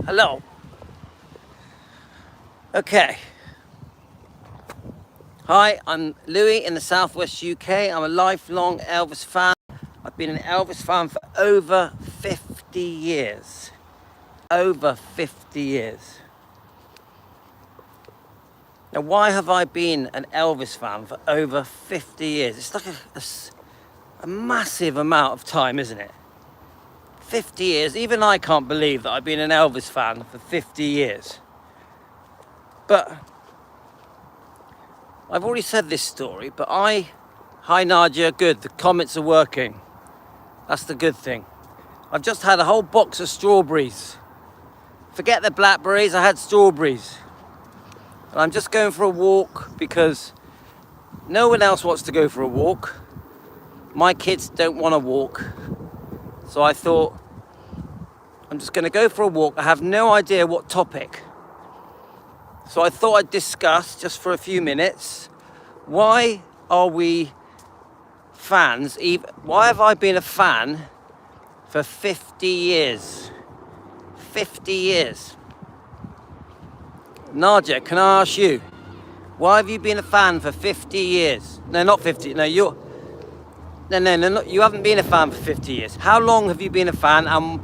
Hello. Okay. Hi, I'm Louis in the southwest UK. I'm a lifelong Elvis fan. I've been an Elvis fan for over 50 years. Over 50 years. Now, why have I been an Elvis fan for over 50 years? It's like a massive amount of time, isn't it? 50 years. Even I can't believe that I've been an Elvis fan for 50 years. But I've already said this story, but hi Nadia, good, the comments are working. That's the good thing. I've just had a whole box of strawberries. Forget the blackberries, I had strawberries. And I'm just going for a walk because no one else wants to go for a walk. My kids don't want to walk. So I thought, I'm just going to go for a walk. I have no idea what topic. So I thought I'd discuss, just for a few minutes, why are we fans? Why have I been a fan for 50 years? 50 yees. Nadia, can I ask you, why have you been a fan for 50 years? No, not 50. No, No, you haven't been a fan for 50 years. How long have you been a fan, and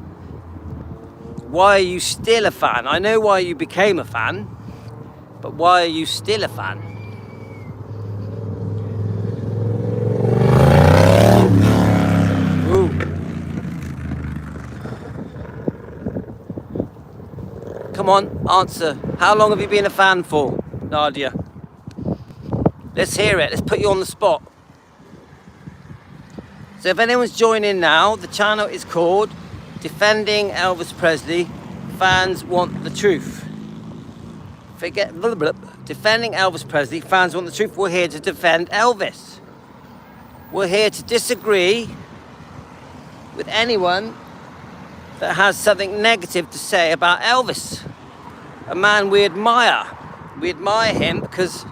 why are you still a fan? I know why you became a fan, but why are you still a fan? Ooh. Come on, answer. How long have you been a fan for, Nadia? Let's hear it. Let's put you on the spot. So if anyone's joining now, the channel is called Defending Elvis Presley. Fans want the truth. Defending Elvis Presley. Fans want the truth. We're here to defend Elvis. We're here to disagree with anyone that has something negative to say about Elvis, a man we admire. We admire him because,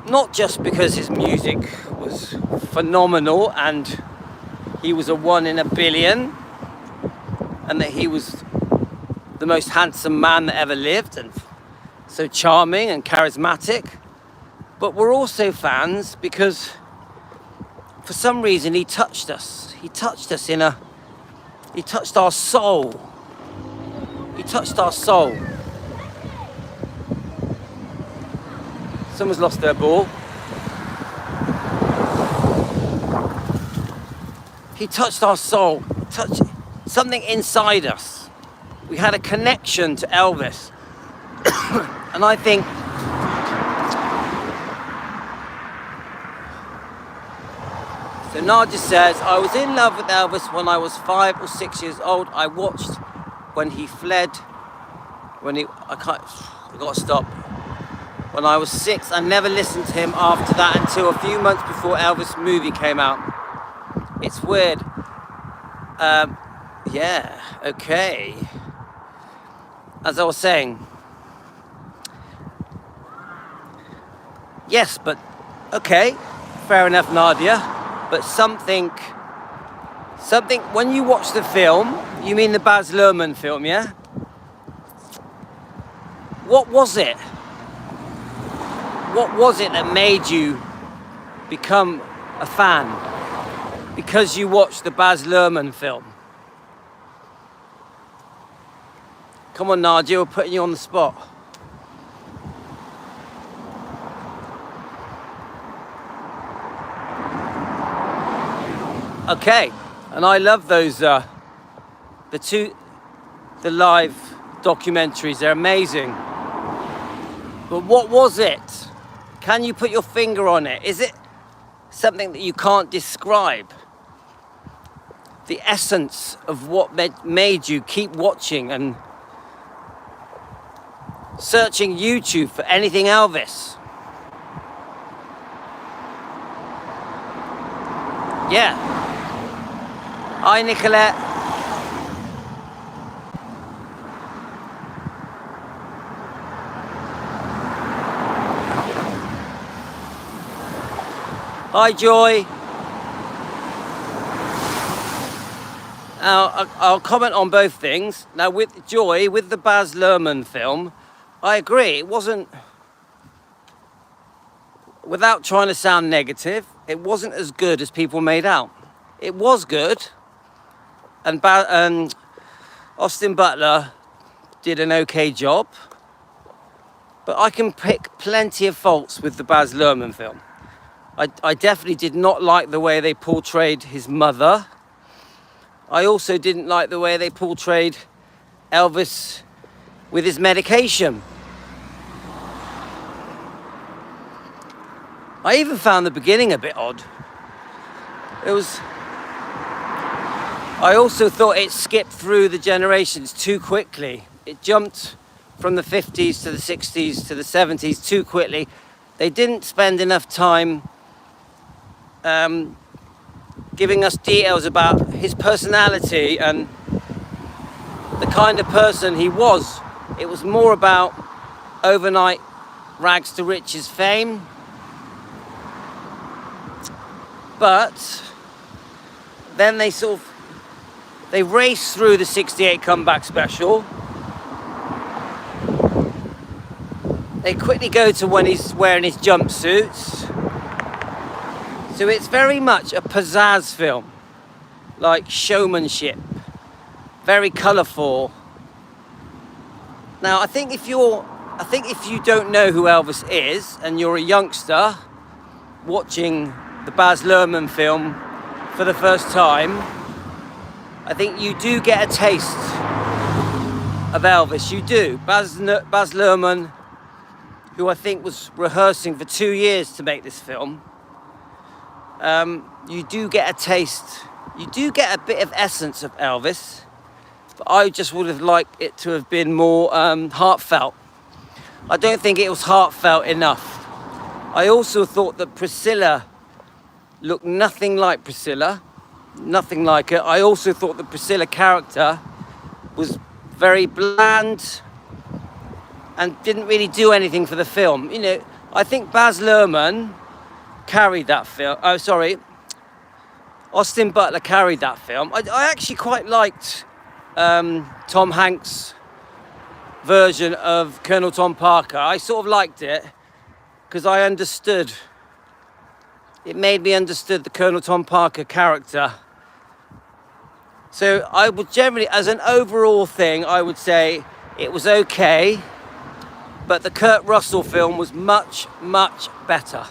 not just because his music was phenomenal and he was a 1 in a billion and that he was the most handsome man that ever lived and so charming and charismatic, but we're also fans because for some reason he touched us. He touched us he touched our soul. He touched our soul. Someone's lost their ball. He touched our soul, touched something inside us. We had a connection to Elvis. And I think so. Nadia says, I was in love with Elvis when I was 5 or 6 years old. I watched when he fled, I got to stop. When I was 6, I never listened to him after that until a few months before Elvis movie came out. It's weird. Yeah, okay. As I was saying, yes, but okay, fair enough, Nadia. But something, when you watch the film, you mean the Baz Luhrmann film, yeah? What was it? What was it that made you become a fan? Because you watched the Baz Luhrmann film. Come on, Nadia, we're putting you on the spot. Okay, and I love those, the live documentaries, they're amazing. But what was it? Can you put your finger on it? Is it something that you can't describe? The essence of what made you keep watching and searching YouTube for anything Elvis? Yeah. Hi, Nicolette. Hi, Joy. I'll comment on both things. Now, with Joy, with the Baz Luhrmann film, I agree. It wasn't, without trying to sound negative, it wasn't as good as people made out. It was good, and Austin Butler did an okay job, but I can pick plenty of faults with the Baz Luhrmann film. I definitely did not like the way they portrayed his mother. I also didn't like the way they portrayed Elvis with his medication. I even found the beginning a bit odd. I also thought it skipped through the generations too quickly. It jumped from the 50s to the 60s to the 70s too quickly. They didn't spend enough time giving us details about his personality and the kind of person he was. It was more about overnight rags to riches fame. But then they raced through the 68 comeback special. They quickly go to when he's wearing his jumpsuits. So it's very much a pizzazz film, like showmanship, very colourful. Now, I think if you don't know who Elvis is and you're a youngster watching the Baz Luhrmann film for the first time, I think you do get a taste of Elvis. You do. Baz Luhrmann, who I think was rehearsing for 2 years to make this film, you do get a taste. You do get a bit of essence of Elvis, but I just would have liked it to have been more heartfelt. I don't think it was heartfelt enough. I also thought that Priscilla looked nothing like Priscilla, nothing like her. I also thought the Priscilla character was very bland and didn't really do anything for the film. You know, I think Baz Luhrmann carried that film. Oh, sorry. Austin Butler carried that film. I actually quite liked Tom Hanks' version of Colonel Tom Parker. I sort of liked it because I understood. It made me understood the Colonel Tom Parker character. So I would generally, as an overall thing, I would say it was okay, but the Kurt Russell film was much, much better.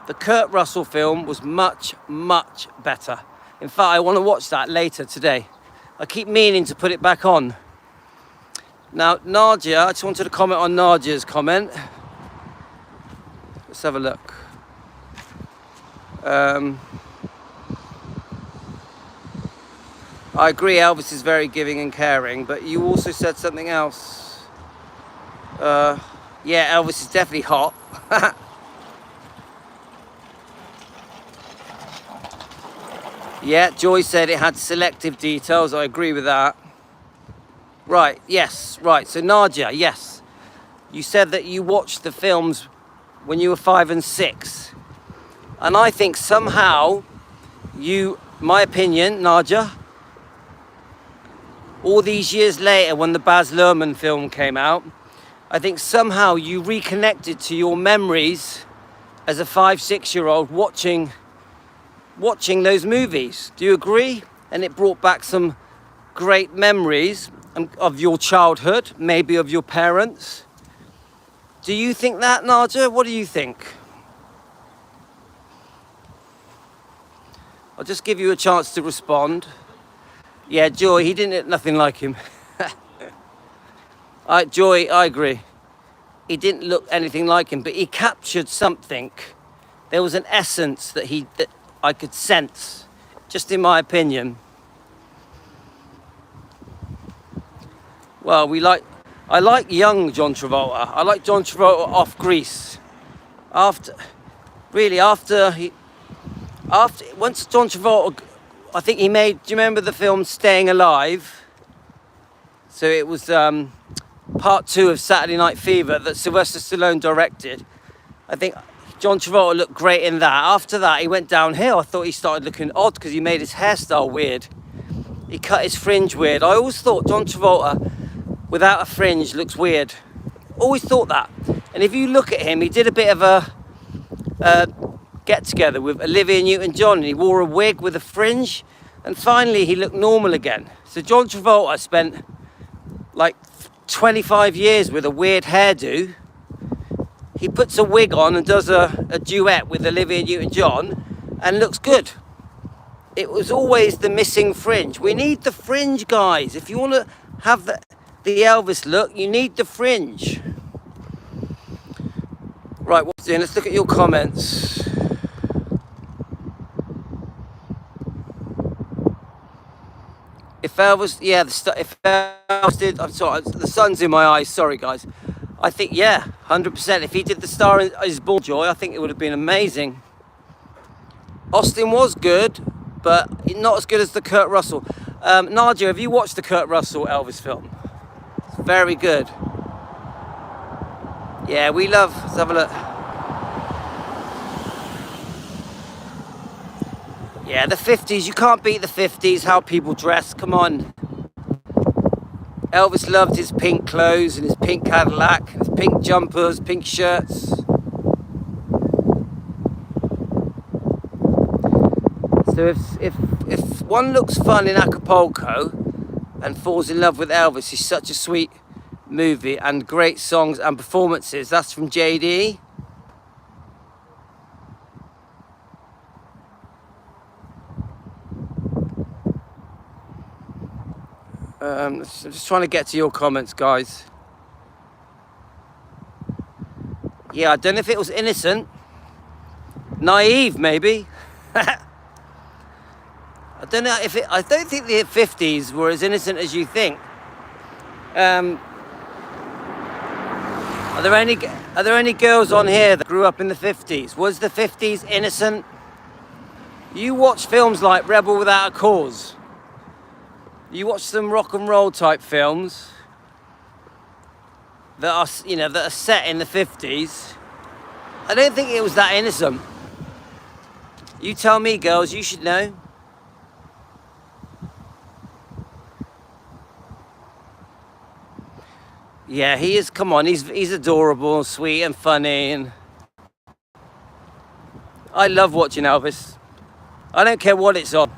The Kurt Russell film was much, much better. In fact, I want to watch that later today. I keep meaning to put it back on. Now, Nadia, I just wanted to comment on Nadia's comment. Let's have a look. I agree Elvis is very giving and caring, but you also said something else. Yeah, Elvis is definitely hot. Yeah, Joy said it had selective details. I agree with that. Right, yes, right. So Nadia, yes. You said that you watched the films when you were 5 and 6. And I think somehow my opinion, Nadia, all these years later when the Baz Luhrmann film came out, I think somehow you reconnected to your memories as a 5-6-year-old watching those movies. Do you agree? And it brought back some great memories of your childhood, maybe of your parents. Do you think that, Nadia? What do you think? I'll just give you a chance to respond. Yeah, Joy, he didn't look nothing like him. Joy, I agree. He didn't look anything like him, but he captured something. There was an essence that I could sense, just in my opinion. Well, I like young John Travolta. I like John Travolta off Grease. Once John Travolta, I think he made, do you remember the film Staying Alive? So it was part 2 of Saturday Night Fever that Sylvester Stallone directed. I think John Travolta looked great in that. After that, he went downhill. I thought he started looking odd because he made his hairstyle weird. He cut his fringe weird. I always thought John Travolta without a fringe looks weird. Always thought that. And if you look at him, he did a bit of a get together with Olivia Newton-John, and he wore a wig with a fringe, and finally he looked normal again. So John Travolta spent like 25 years with a weird hairdo. He puts a wig on and does a duet with Olivia Newton-John and looks good. It was always the missing fringe. We need the fringe, guys. If you want to have the Elvis look, you need the fringe. Right, what's doing? Let's look at your comments. If Elvis, yeah, if Elvis did, I'm sorry, the sun's in my eyes. Sorry, guys. I think, yeah, 100%. If he did the Star Is Born Joy, I think it would have been amazing. Austin was good, but not as good as the Kurt Russell. Nadia, have you watched the Kurt Russell Elvis film? It's very good. Yeah, we love, let's have a look. Yeah, the 50s, you can't beat the 50s, how people dress, come on. Elvis loved his pink clothes and his pink Cadillac, his pink jumpers, pink shirts. So if one looks fun in Acapulco and falls in love with Elvis, it's such a sweet movie and great songs and performances. That's from JD. I'm just trying to get to your comments, guys. Yeah, I don't know if it was innocent. Naive, maybe. I don't know if it... I don't think the 50s were as innocent as you think. Are there any girls on here that grew up in the 50s? Was the 50s innocent? You watch films like Rebel Without a Cause. You watch some rock and roll type films that are, you know, that are set in the 50s. I don't think it was that innocent. You tell me, girls, you should know. Yeah, he is, come on, he's adorable and sweet and funny, and I love watching Elvis. I don't care what it's on.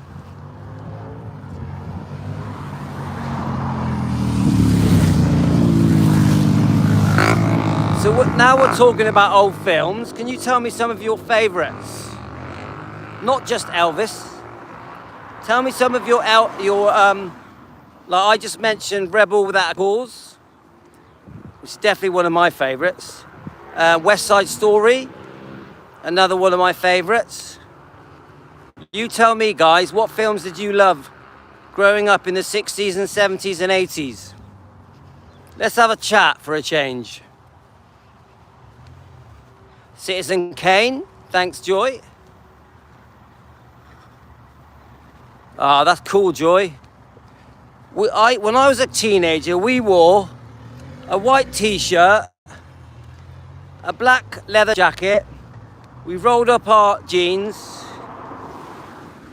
So now we're talking about old films. Can you tell me some of your favourites? Not just Elvis. Tell me some of your like I just mentioned Rebel Without a Cause, which is definitely one of my favourites. West Side Story, another one of my favourites. You tell me, guys, what films did you love growing up in the 60s and 70s and 80s? Let's have a chat for a change. Citizen Kane, thanks, Joy. Ah, that's cool, Joy. When I was a teenager, we wore a white t-shirt, a black leather jacket, we rolled up our jeans,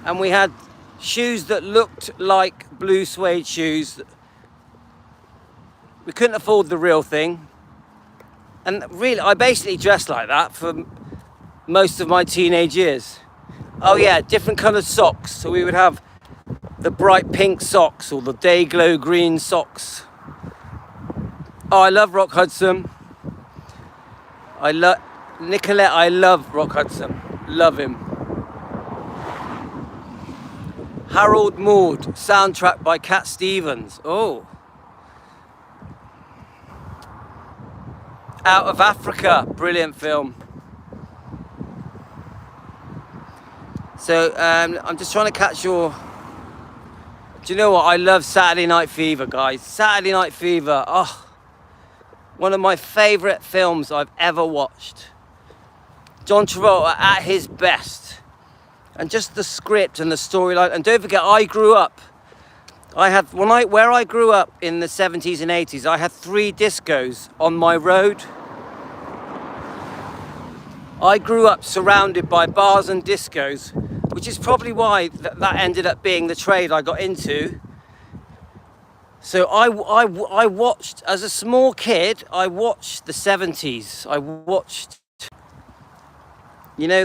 and we had shoes that looked like blue suede shoes. We couldn't afford the real thing. And really, I basically dressed like that for most of my teenage years. Oh yeah, different coloured socks. So we would have the bright pink socks or the day glow green socks. Oh, I love Rock Hudson. Nicolette, I love Rock Hudson. Love him. Harold Maude, soundtrack by Cat Stevens. Oh. Out of Africa, brilliant film. So I'm just trying to catch your... Do you know what? I love Saturday Night Fever, guys. Saturday Night Fever, oh, one of my favourite films I've ever watched. John Travolta at his best. And just the script and the storyline. And don't forget, I grew up. Where I grew up in the 70s and 80s, I had 3 discos on my road. I grew up surrounded by bars and discos, which is probably why that ended up being the trade I got into. So I watched, as a small kid, I watched the 70s. I watched, you know,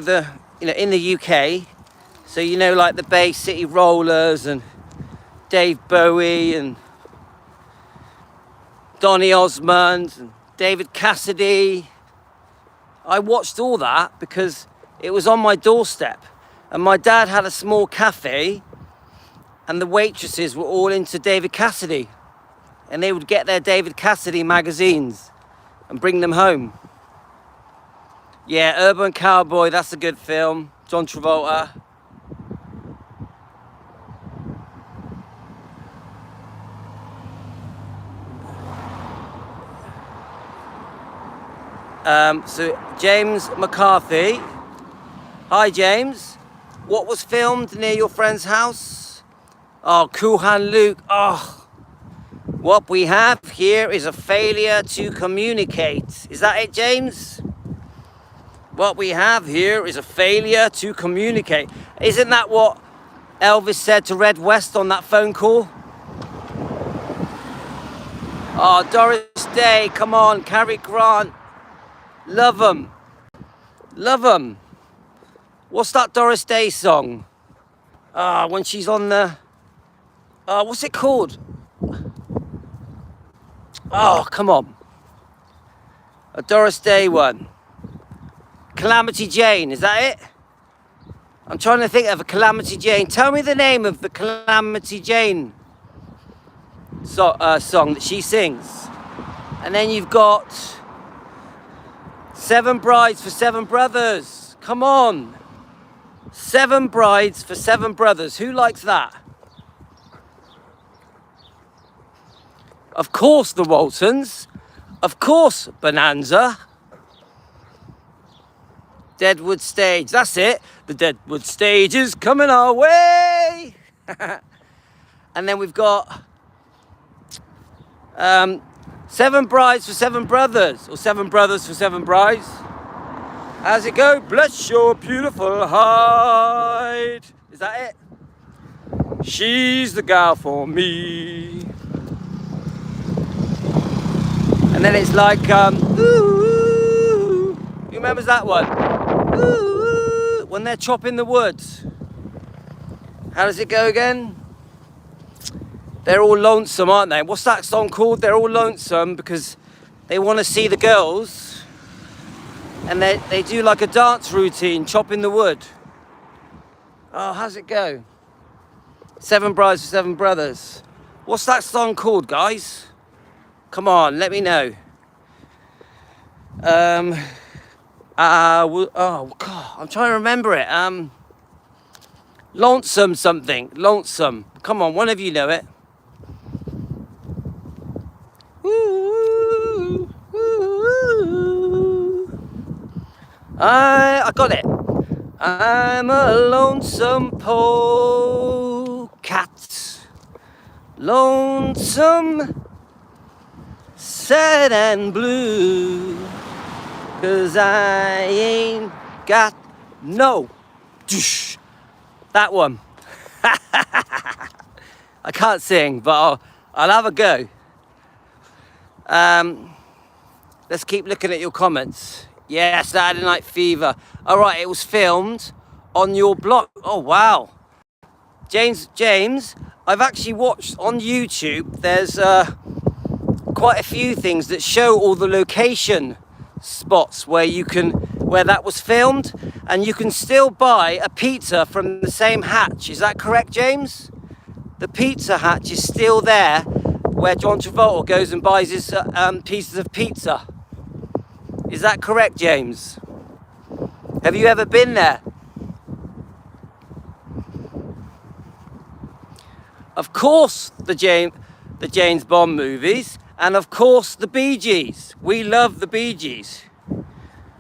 in the UK, so, you know, like the Bay City Rollers and Dave Bowie and Donny Osmond and David Cassidy. I watched all that because it was on my doorstep. And my dad had a small cafe, and the waitresses were all into David Cassidy. And they would get their David Cassidy magazines and bring them home. Yeah, Urban Cowboy, that's a good film. John Travolta. So James McCarthy. Hi James. What was filmed near your friend's house? Oh, Cool Hand Luke. Oh, what we have here is a failure to communicate. Is that it, James? What we have here is a failure to communicate. Isn't that what Elvis said to Red West on that phone call? Oh, Doris Day, come on, Cary Grant. Love 'em. Love 'em. What's that Doris Day song? When she's on the... what's it called? Oh, come on. A Doris Day one. Calamity Jane, is that it? I'm trying to think of a Calamity Jane. Tell me the name of the Calamity Jane song that she sings. And then you've got Seven Brides for Seven Brothers. Come on. Seven Brides for Seven Brothers. Who likes that? Of course the Waltons. Of course Bonanza. Deadwood Stage. That's it. The Deadwood Stage is coming our way. And then we've got Seven Brides for Seven Brothers. Or Seven Brothers for Seven Brides. How's it go? Bless your beautiful hide. Is that it? She's the gal for me. And then it's like, ooh, who remembers that one? Ooh, when they're chopping the woods. How does it go again? They're all lonesome, aren't they? What's that song called? They're all lonesome because they want to see the girls. And they do like a dance routine, chopping the wood. Oh, how's it go? Seven Brides for Seven Brothers. What's that song called, guys? Come on, let me know. Oh, God, I'm trying to remember it. Lonesome something. Lonesome. Come on, one of you know it. Ooh, ooh. I got it. I'm a lonesome polecat. Lonesome, sad and blue. 'Cause I ain't got no. That one. I can't sing, but I'll have a go. Let's keep looking at your comments. Yeah, Saturday Night Fever. All right, it was filmed on your block. Oh, wow. James, I've actually watched on YouTube. There's quite a few things that show all the location spots where that was filmed, and you can still buy a pizza from the same hatch. Is that correct, James? The pizza hatch is still there where John Travolta goes and buys his pieces of pizza. Is that correct, James? Have you ever been there? Of course, the James Bond movies, and of course the Bee Gees. We love the Bee Gees,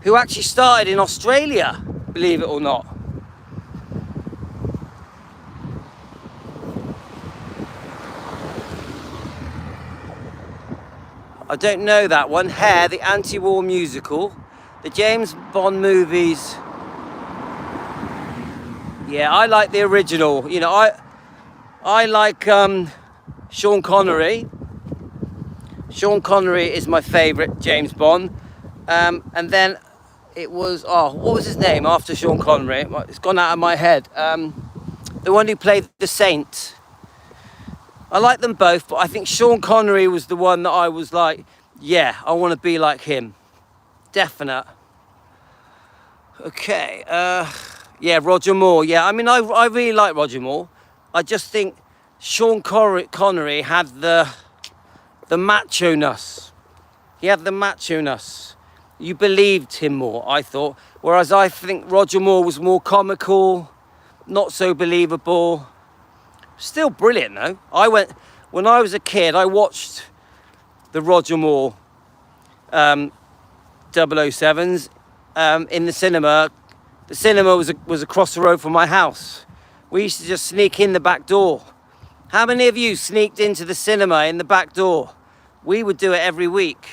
who actually started in Australia, believe it or not. I don't know that one. Hair, the anti-war musical. The James Bond movies. Yeah, I like the original. You know, I like Sean Connery. Sean Connery is my favourite James Bond. And then it was, oh, what was his name after Sean Connery? It's gone out of my head. The one who played the Saint. I like them both, but I think Sean Connery was the one that I was like, yeah, I want to be like him. Definite. Okay, yeah, Roger Moore. Yeah, I mean, I really like Roger Moore. I just think Sean Connery had the macho-ness. He had the macho-ness. You believed him more, I thought. Whereas I think Roger Moore was more comical, not so believable. Still brilliant though. When I was a kid, I watched the Roger Moore 007s in the cinema. The cinema was across the road from my house. We used to just sneak in the back door. How many of you sneaked into the cinema in the back door? We would do it every week.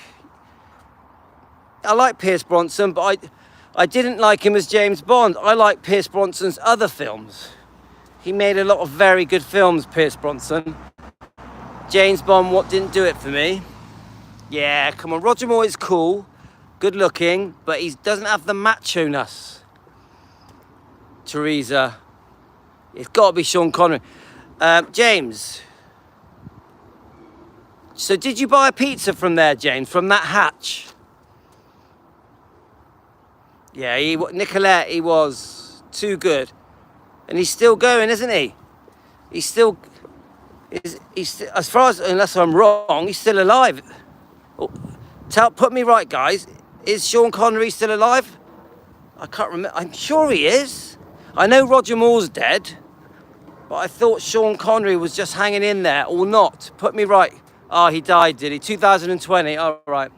I like Pierce Brosnan, but I didn't like him as James Bond. I like Pierce Brosnan's other films. He made a lot of very good films, Pierce Brosnan. James Bond, what didn't do it for me? Yeah, come on. Roger Moore is cool, good looking, but he doesn't have the macho-ness. Teresa. It's got to be Sean Connery. James. So did you buy a pizza from there, James? From that hatch? Yeah, Nicolette, he was too good. And he's still going, isn't he? He's still, as far as, unless I'm wrong, he's still alive. Oh, put me right, guys. Is Sean Connery still alive? I can't remember. I'm sure he is. I know Roger Moore's dead, but I thought Sean Connery was just hanging in there, or not. Put me right. Oh, he died, did he? 2020, all right.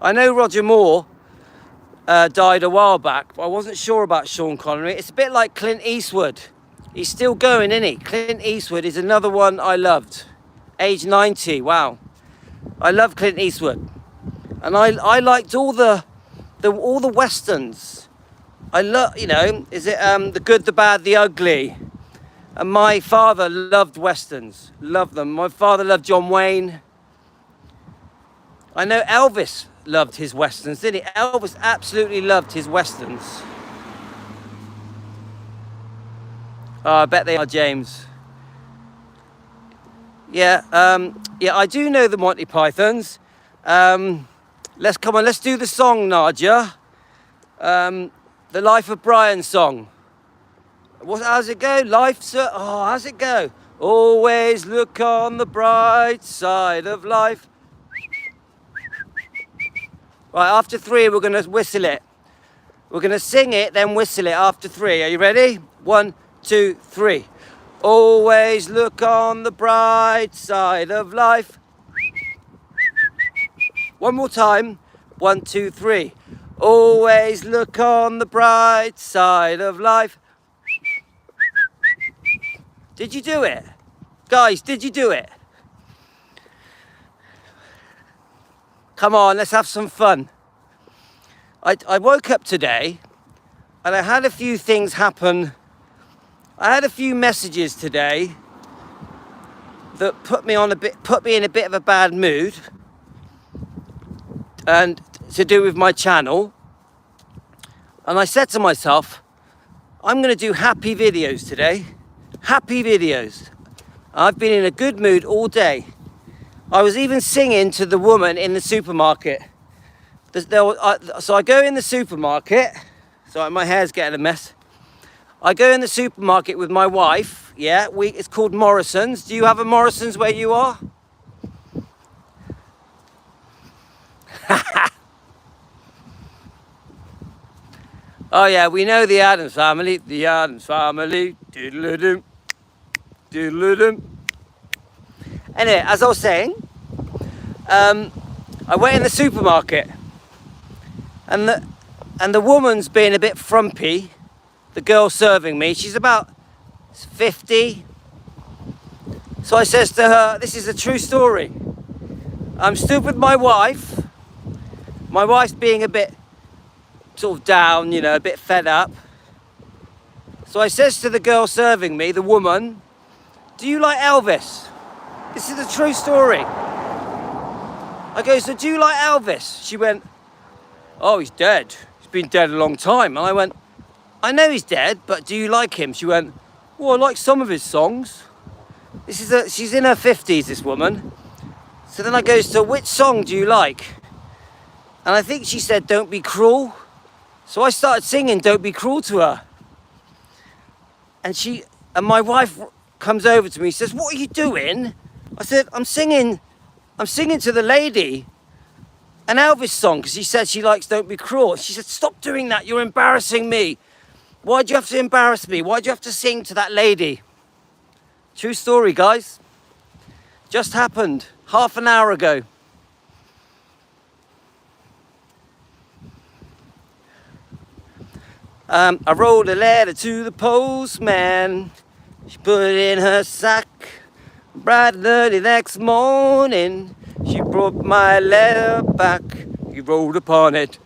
I know Roger Moore died a while back, but I wasn't sure about Sean Connery. It's a bit like Clint Eastwood. He's still going, isn't he? Clint Eastwood is another one I loved. Age 90, wow. I love Clint Eastwood. And I liked all the westerns. I love, you know, is it The Good, the Bad, the Ugly? And my father loved westerns, loved them. My father loved John Wayne. I know Elvis loved his westerns, didn't he? Elvis absolutely loved his westerns. Oh, I bet they are, James. Yeah, yeah, I do know the Monty Pythons. Let's do the song, Nadia. The Life of Brian song. How's it go? How's it go? Always look on the bright side of life. Right, after 3, we're going to whistle it. We're going to sing it, then whistle it after 3. Are you ready? 1, 2, 3. Always look on the bright side of life. One more time. 1, 2, 3. Always look on the bright side of life. Did you do it? Guys, did you do it? Come on, let's have some fun. I woke up today and I had a few things happen. I had a few messages today that put me in a bit of a bad mood, and to do with my channel. And I said to myself, I'm going to do happy videos today. Happy videos. I've been in a good mood all day. I was even singing to the woman in the supermarket. So I go in the supermarket. Sorry, my hair's getting a mess. I go in the supermarket with my wife. Yeah, it's called Morrison's. Do you have a Morrison's where you are? Oh yeah, we know the Addams Family. The Addams Family. Doodle-doo. Doodle-doo. Anyway, as I was saying, I went in the supermarket, and the woman's being a bit frumpy. The girl serving me, she's about 50. So I says to her, this is a true story. I'm stood with my wife. My wife's being a bit sort of down, you know, a bit fed up. So I says to the girl serving me, the woman, do you like Elvis? This is a true story. I go, so do you like Elvis? She went, oh, he's dead. He's been dead a long time. And I went, I know he's dead, but do you like him? She went, well, I like some of his songs. She's in her 50s, this woman. So then I go, so which song do you like? And I think she said, Don't Be Cruel. So I started singing Don't Be Cruel to her. And my wife comes over to me, says, what are you doing? I said, I'm singing to the lady an Elvis song, because she said she likes Don't Be Cruel. She said, stop doing that, you're embarrassing me. Why'd you have to embarrass me? Why'd you have to sing to that lady? True story, guys. Just happened half an hour ago. I wrote a letter to the postman. She put it in her sack. Bright and early next morning, she brought my letter back. He wrote upon it.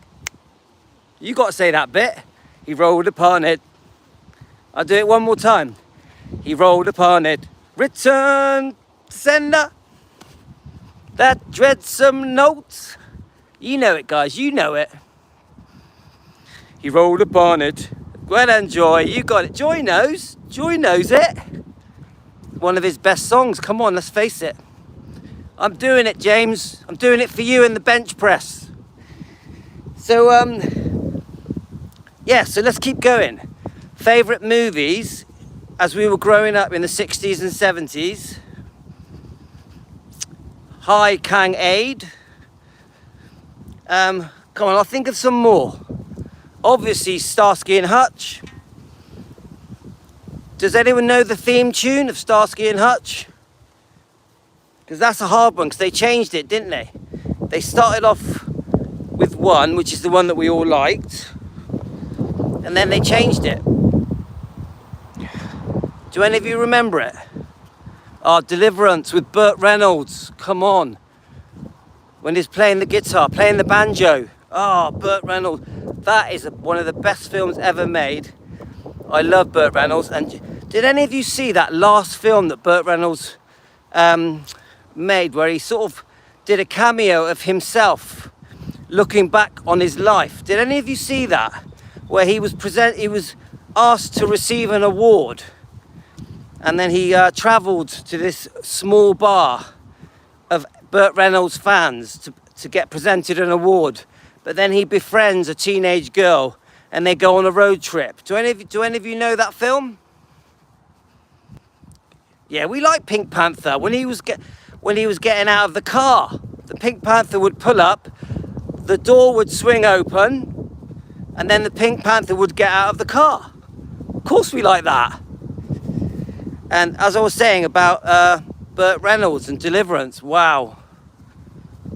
You got to say that bit. He wrote upon it. I'll do it one more time. He wrote upon it. Return sender. That dreadsome note. You know it, guys. You know it. He wrote upon it. Well and Joy. You got it. Joy knows. Joy knows it. One of his best songs. Come on, let's face it. I'm doing it, James. I'm doing it for you in the bench press. So, yeah, so let's keep going. Favourite movies as we were growing up in the 60s and 70s. Hi, Kang Aid. Come on, I'll think of some more. Obviously, Starsky and Hutch. Does anyone know the theme tune of Starsky and Hutch? Because that's a hard one, because they changed it, didn't they? They started off with one, which is the one that we all liked, and then they changed it. Do any of you remember it? Oh, Deliverance with Burt Reynolds. Come on. When he's playing the guitar, playing the banjo. Oh, Burt Reynolds. That is one of the best films ever made. I love Burt Reynolds. And did any of you see that last film that Burt Reynolds made, where he sort of did a cameo of himself looking back on his life? Did any of you see that? Where he was asked to receive an award, and then he travelled to this small bar of Burt Reynolds fans to get presented an award. But then he befriends a teenage girl, and they go on a road trip. Do any of you know that film? Yeah, we like Pink Panther. When he was getting out of the car, the Pink Panther would pull up, the door would swing open, and then the Pink Panther would get out of the car. Of course we like that. And as I was saying about Burt Reynolds and Deliverance, wow.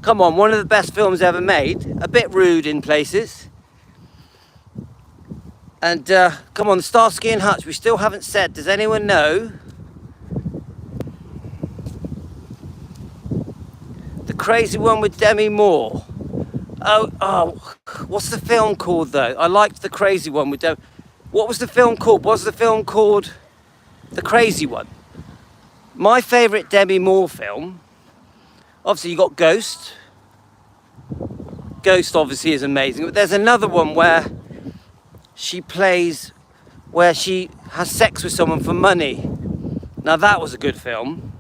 Come on, one of the best films ever made. A bit rude in places. And come on, Starsky and Hutch, we still haven't said. Does anyone know? The crazy one with Demi Moore. Oh, what's the film called though? I liked the crazy one with Demi. What was the film called? Was the film called The Crazy One? My favourite Demi Moore film, obviously you got Ghost. Ghost obviously is amazing. But there's another one where she has sex with someone for money. Now that was a good film.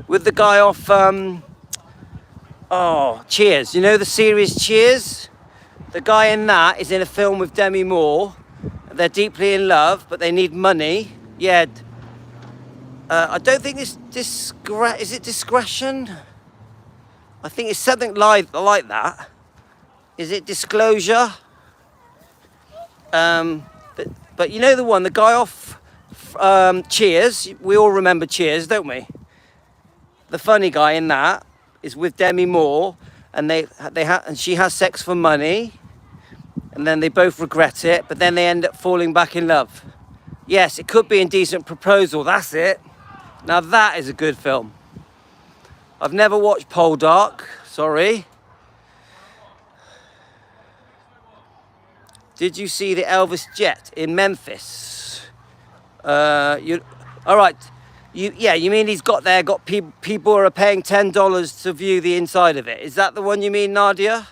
With the guy off, Cheers. You know the series Cheers? The guy in that is in a film with Demi Moore. They're deeply in love, but they need money. Yeah. I don't think it's is it Discretion? I think it's something like that. Is it Disclosure? But you know the one, the guy off Cheers. We all remember Cheers, don't we? The funny guy in that is with Demi Moore, and and she has sex for money, and then they both regret it, but then they end up falling back in love. Yes, it could be Indecent Proposal. That's it. Now that is a good film. I've never watched Poldark. Sorry. Did you see the Elvis jet in Memphis? All right. You mean he's got people who are paying $10 to view the inside of it? Is that the one you mean, Nadia?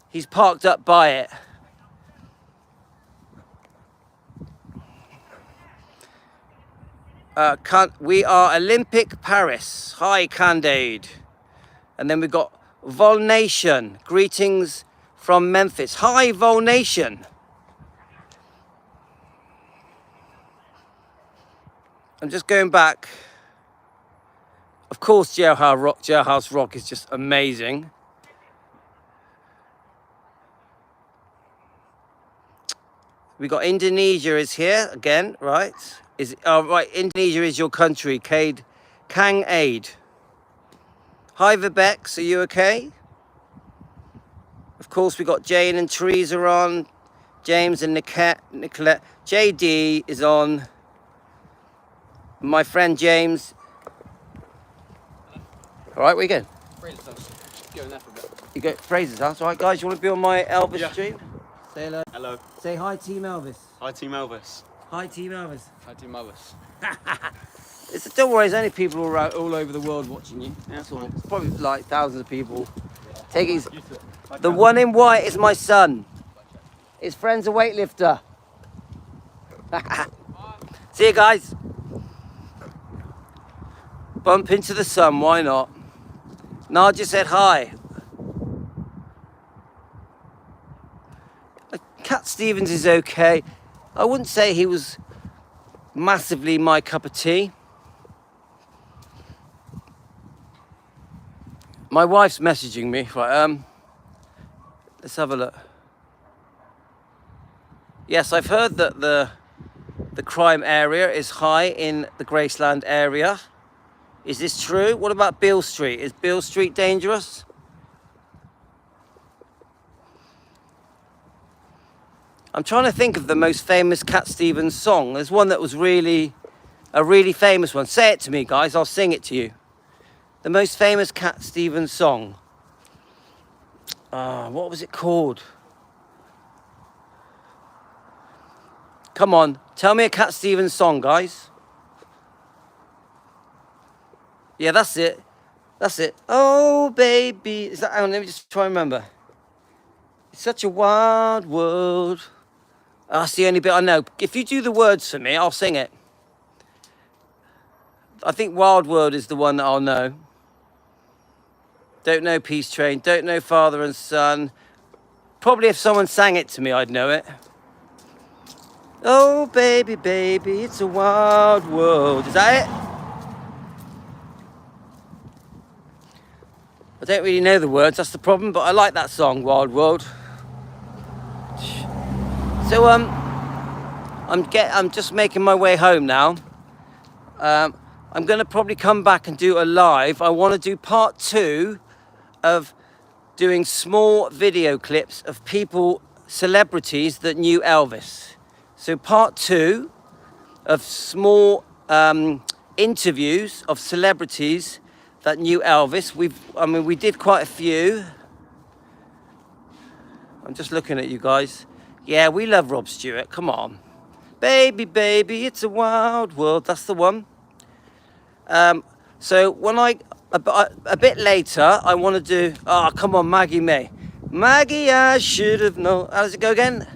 He's parked up by it. We are Olympic Paris. Hi, Candide. And then we've got Volnation. Greetings from Memphis. Hi, Volnation. I'm just going back. Of course, Jailhouse Rock is just amazing. We got Indonesia is here again, right? Right, Indonesia is your country, Kang Aid. Hi, Vibex, are you okay? Of course, we got Jane and Teresa on. James and Nicolette. JD is on. My friend James. All right, where you going? Fraser's house. Going there for a bit. You go Fraser's house. All right, guys, you want to be on my Elvis stream? Say hello. Hello. Say hi, Team Elvis. Hi, Team Elvis. Hi, Team Elvis. Hi, Team Elvis. Don't worry, there's only people all over the world watching you. That's all. It's probably like thousands of people. Take it easy. The one in white is my son. His friend's a weightlifter. See you guys. Bump into the sun, why not? Nadia said hi. Cat Stevens is okay. I wouldn't say he was massively my cup of tea. My wife's messaging me. Right, let's have a look. Yes, I've heard that the crime area is high in the Graceland area. Is this true? What about Beale Street? Is Beale Street dangerous? I'm trying to think of the most famous Cat Stevens song. There's one that was a really famous one. Say it to me, guys. I'll sing it to you. The most famous Cat Stevens song. What was it called? Come on, tell me a Cat Stevens song, guys. Yeah, that's it. That's it. Oh, baby. Is that? Hang on, let me just try and remember. It's such a wild world. That's the only bit I know. If you do the words for me, I'll sing it. I think Wild World is the one that I'll know. Don't know Peace Train. Don't know Father and Son. Probably if someone sang it to me, I'd know it. Oh, baby, baby, it's a wild world. Is that it? I don't really know the words, that's the problem, but I like that song, Wild World. So, I'm just making my way home now. I'm going to probably come back and do a live. I want to do part 2 of doing small video clips of celebrities that knew Elvis. So part 2 of small interviews of celebrities that knew Elvis. We did quite a few. I'm just looking at you guys. Yeah, we love Rob Stewart. Come on. Baby, baby, it's a wild world. That's the one. So when a bit later, I want to do... Oh, come on, Maggie May. Maggie, I should have known. How does it go again?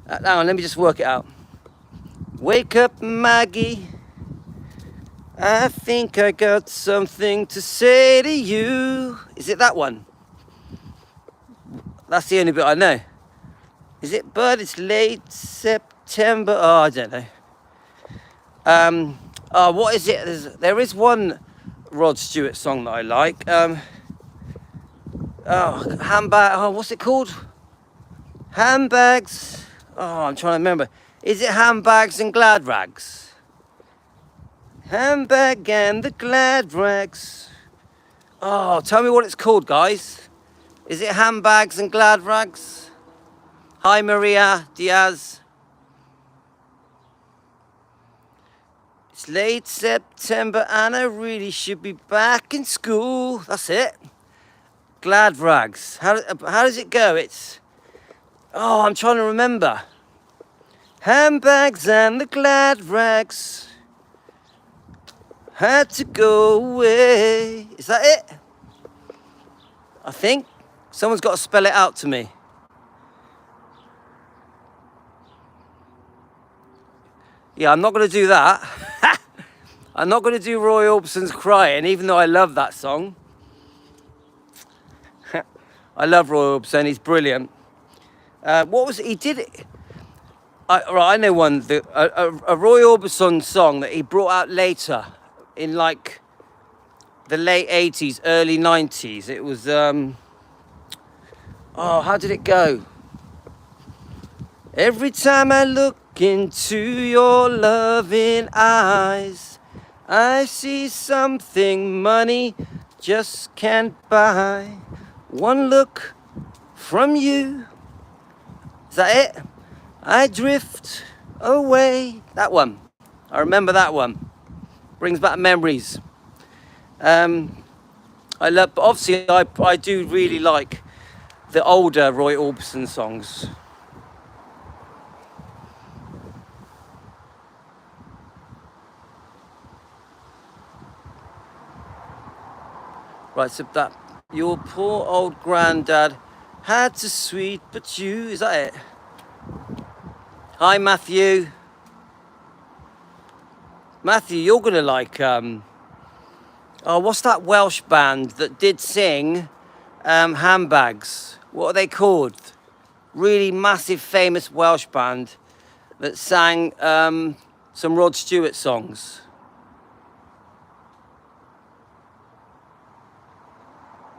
Hang on, let me just work it out. Wake up, Maggie. I think I got something to say to you. Is it that one? That's the only bit I know. Is it? But it's late September. Oh, I don't know. What is it? There is one Rod Stewart song that I like. Handbag. Oh, what's it called? Handbags. Oh, I'm trying to remember. Is it Handbags and Glad Rags? Handbag and the Glad Rags. Oh, tell me what it's called, guys. Is it Handbags and Glad Rags? Hi, Maria Diaz. It's late September and I really should be back in school. That's it. Glad Rags. How does it go? I'm trying to remember. Handbags and the Glad Rags. had to go away. Is that it? I think. Someone's got to spell it out to me. Yeah, I'm not going to do that. I'm not going to do Roy Orbison's Crying, even though I love that song. I love Roy Orbison, he's brilliant. What was it? He did it. I know one, a Roy Orbison song that he brought out later in like the late 80s, early 90s. It was, how did it go? Every time I look into your loving eyes, I see something money just can't buy. One look from you. Is that it? I drift away. That one. I remember that one. Brings back memories. I love, but obviously I do really like the older Roy Orbison songs. Right, so that, your poor old granddad had to sweet but you, is that it? Hi Matthew. Matthew, you're gonna like, what's that Welsh band that did sing Handbags? What are they called? Really massive, famous Welsh band that sang some Rod Stewart songs.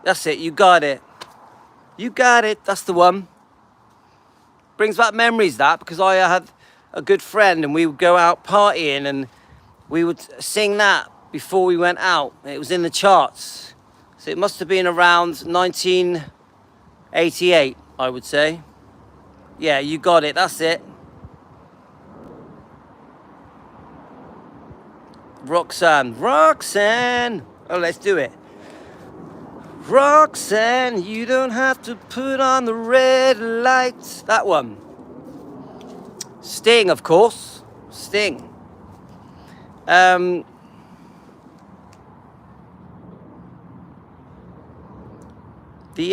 That's it, you got it. You got it, that's the one. Brings back memories, that, because I had a good friend and we would go out partying and we would sing that before we went out. It was in the charts. So it must have been around 1988, I would say. Yeah, you got it, that's it. Roxanne. Roxanne! Oh, let's do it. Roxanne, you don't have to put on the red lights. That one. Sting, of course. Sting. The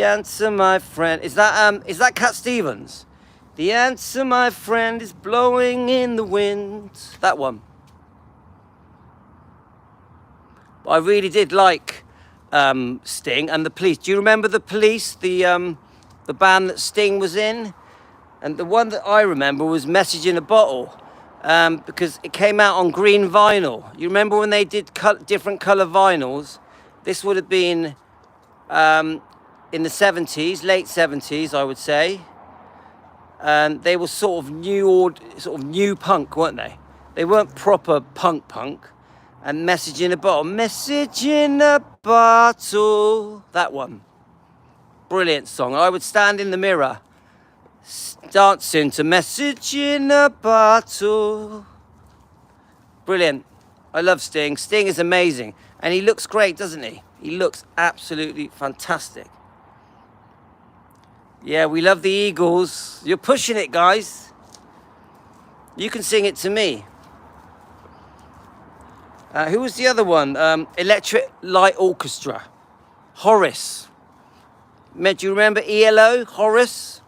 answer, my friend. Is that Cat Stevens? The answer, my friend, is blowing in the wind. That one. I really did like Sting and the Police. Do you remember the Police? The band that Sting was in? And the one that I remember was Message in a Bottle, because it came out on green vinyl. You remember when they did different colour vinyls? This would have been in the 70s, late 70s, I would say. And they were sort of new punk, weren't they? They weren't proper punk. And Message in a Bottle. Message in a Bottle. That one. Brilliant song. I would stand in the mirror dancing to Message in a Bottle. Brilliant. I love Sting. Sting is amazing. And he looks great, doesn't he? He looks absolutely fantastic. Yeah, we love the Eagles. You're pushing it, guys. You can sing it to me. Who was the other one? Electric Light Orchestra. Horace. Do you remember ELO? Horace?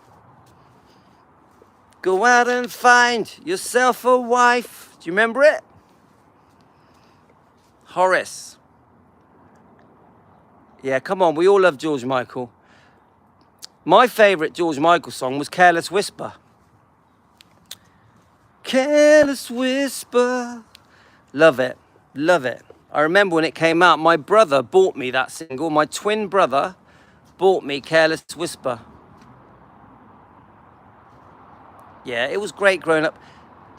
Go out and find yourself a wife. Do you remember it? Horace. Yeah, come on. We all love George Michael. My favourite George Michael song was Careless Whisper. Careless Whisper. Love it. Love it. I remember when it came out, my brother bought me that single. My twin brother bought me Careless Whisper. Yeah, it was great growing up.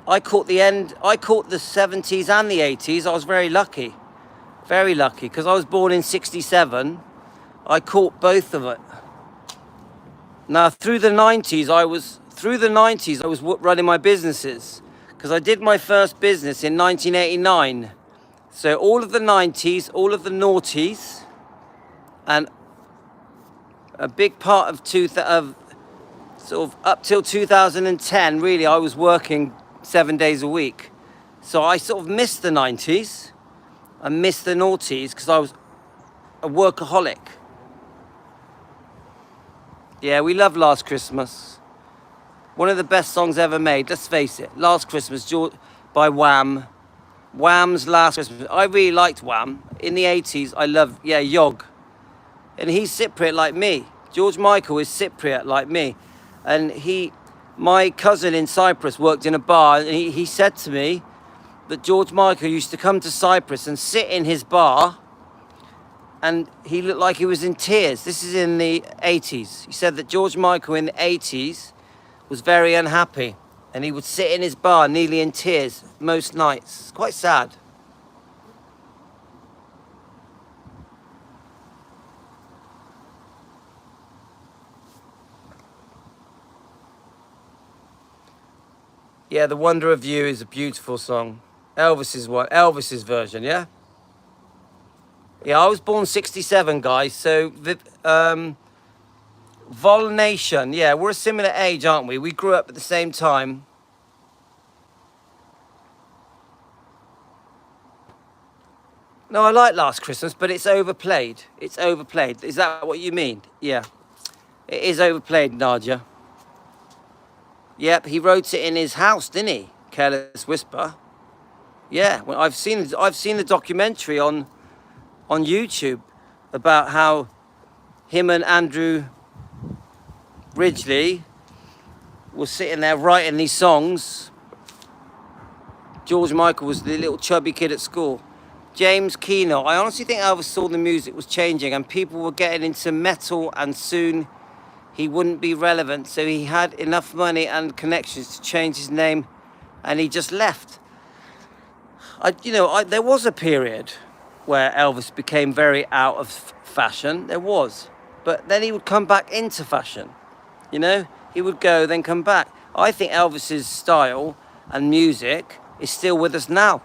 I caught the 70s and the 80s. I was very lucky. Very lucky, because I was born in 67. I caught both of it. Now, through the 90s, I was running my businesses, because I did my first business in 1989. So all of the 90s, all of the noughties, and a big part of sort of up till 2010, really, I was working 7 days a week. So I sort of missed the 90s. I missed the noughties because I was a workaholic. Yeah, we love Last Christmas. One of the best songs ever made, let's face it. Last Christmas by Wham. Wham's Last Christmas. I really liked Wham. In the 80s, I loved, Yog. And he's Cypriot like me. George Michael is Cypriot like me. And my cousin in Cyprus worked in a bar, and he said to me that George Michael used to come to Cyprus and sit in his bar, and he looked like he was in tears. This is in the 80s. He said that George Michael in the 80s was very unhappy, and he would sit in his bar nearly in tears most nights. It's quite sad. Yeah, The Wonder of You is a beautiful song. Elvis's version, yeah? Yeah, I was born 67, guys, so Vol Nation, yeah, we're a similar age, aren't we? We grew up at the same time. No, I like Last Christmas, but it's overplayed. It's overplayed. Is that what you mean? Yeah. It is overplayed, Nadia. Yep, he wrote it in his house, didn't he? Careless Whisper. Yeah, well, I've seen the documentary on YouTube about how him and Andrew Ridgeley were sitting there writing these songs. George Michael was the little chubby kid at school. James Keno. I honestly think Elvis saw the music was changing and people were getting into metal, and soon he wouldn't be relevant, so he had enough money and connections to change his name, and he just left. There was a period where Elvis became very out of fashion. There was. But then he would come back into fashion. You know? He would go, then come back. I think Elvis's style and music is still with us now.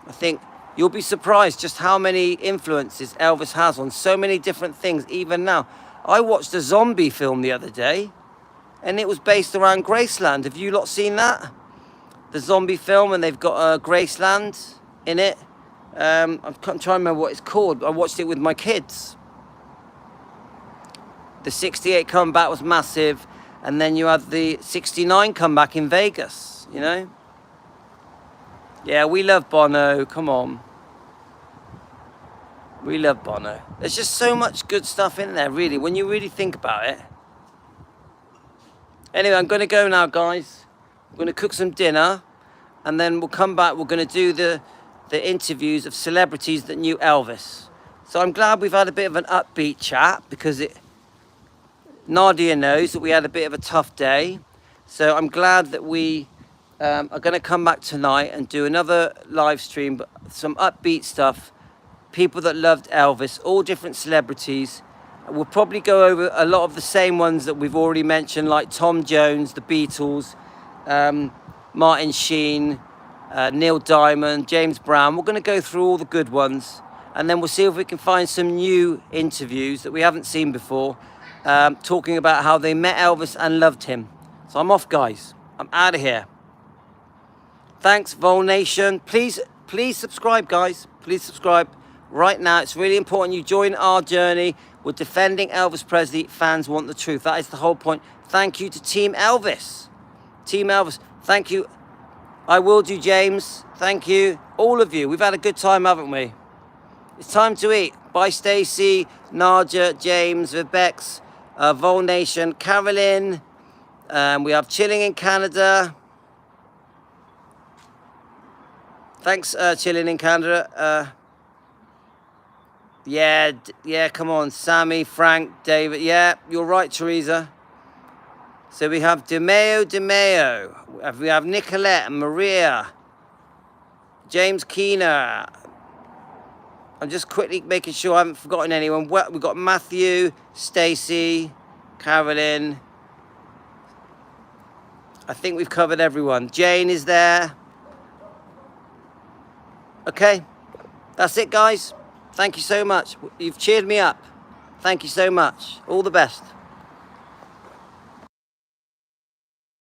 I think you'll be surprised just how many influences Elvis has on so many different things, even now. I watched a zombie film the other day, and it was based around Graceland. Have you lot seen that? The zombie film, and they've got Graceland in it. I'm trying to remember what it's called, but I watched it with my kids. The 68 comeback was massive, and then you had the 69 comeback in Vegas, you know? Yeah, we love Bono, come on. We love Bono. There's just so much good stuff in there, really, when you really think about it. Anyway, I'm going to go now, guys. I'm going to cook some dinner, and then we'll come back. We're going to do the interviews of celebrities that knew Elvis. So I'm glad we've had a bit of an upbeat chat, because Nadia knows that we had a bit of a tough day. So I'm glad that we are going to come back tonight and do another live stream, but some upbeat stuff. People that loved Elvis, all different celebrities. We'll probably go over a lot of the same ones that we've already mentioned, like Tom Jones, the Beatles, Martin Sheen, Neil Diamond, James Brown. We're going to go through all the good ones, and then we'll see if we can find some new interviews that we haven't seen before, talking about how they met Elvis and loved him. So I'm off, guys. I'm out of here. Thanks, Vol Nation. Please subscribe, guys. Please subscribe right now. It's really important you join our journey. We're defending Elvis Presley. Fans want the truth. That is the whole point. Thank you to Team Elvis. Team Elvis, thank you. I will do, James. Thank you. All of you. We've had a good time, haven't we? It's time to eat. Bye, Stacey, Nadia, James, Vibex, Vol Nation, Carolyn. We have Chilling in Canada. Thanks, Chilling in Canada. Yeah, come on. Sammy, Frank, David. Yeah, you're right, Teresa. So we have DeMeo. We have Nicolette, Maria, James Keener. I'm just quickly making sure I haven't forgotten anyone. We've got Matthew, Stacy, Carolyn. I think we've covered everyone. Jane is there. Okay, that's it, guys. Thank you so much. You've cheered me up. Thank you so much. All the best.